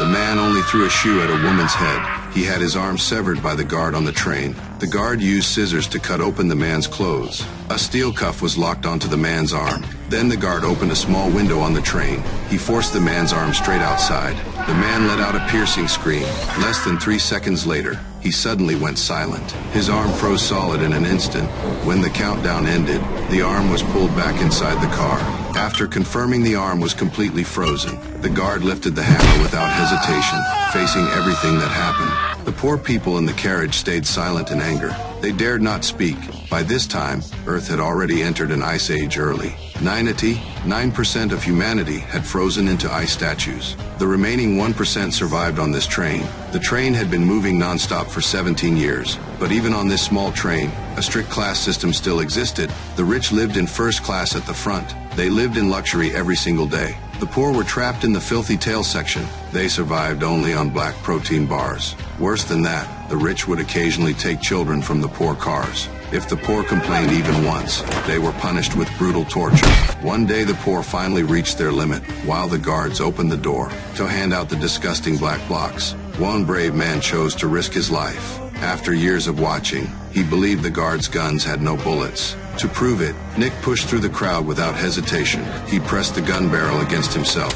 man only threw a shoe at a woman's head. He had his arm severed by the guard on the train. The guard used scissors to cut open the man's clothes. A steel cuff was locked onto the man's arm. Then the guard opened a small window on the train. He forced the man's arm straight outside. The man let out a piercing scream. Less than 3 seconds later, he suddenly went silent. His arm froze solid in an instant. When the countdown ended, the arm was pulled back inside the car. After confirming the arm was completely frozen, the guard lifted the hammer without hesitation, facing everything that happened. The poor people in the carriage stayed silent in anger. They dared not speak. By this time, Earth had already entered an ice age early. 9% of humanity had frozen into ice statues. The remaining 1% survived on this train. The train had been moving non-stop for 17 years. But even on this small train, a strict class system still existed. The rich lived in first class at the front. They lived in luxury every single day. The poor were trapped in the filthy tail section. They survived only on black protein bars. Worse than that, the rich would occasionally take children from the poor cars. If the poor complained even once, they were punished with brutal torture. One day the poor finally reached their limit, while the guards opened the door to hand out the disgusting black blocks. One brave man chose to risk his life. After years of watching, he believed the guards' guns had no bullets. To prove it, Nick pushed through the crowd without hesitation. He pressed the gun barrel against himself.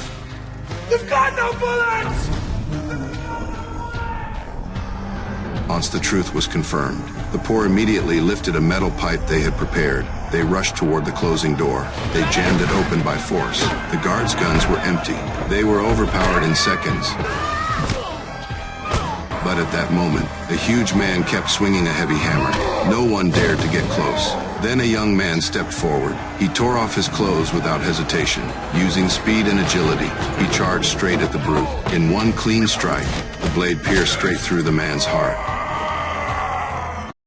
You've got no bullets! Once the truth was confirmed, the poor immediately lifted a metal pipe they had prepared. They rushed toward the closing door. They jammed it open by force. The guards' guns were empty. They were overpowered in seconds. But at that moment, a huge man kept swinging a heavy hammer. No one dared to get close. Then a young man stepped forward. He tore off his clothes without hesitation. Using speed and agility, he charged straight at the brute. In one clean strike, the blade pierced straight through the man's heart.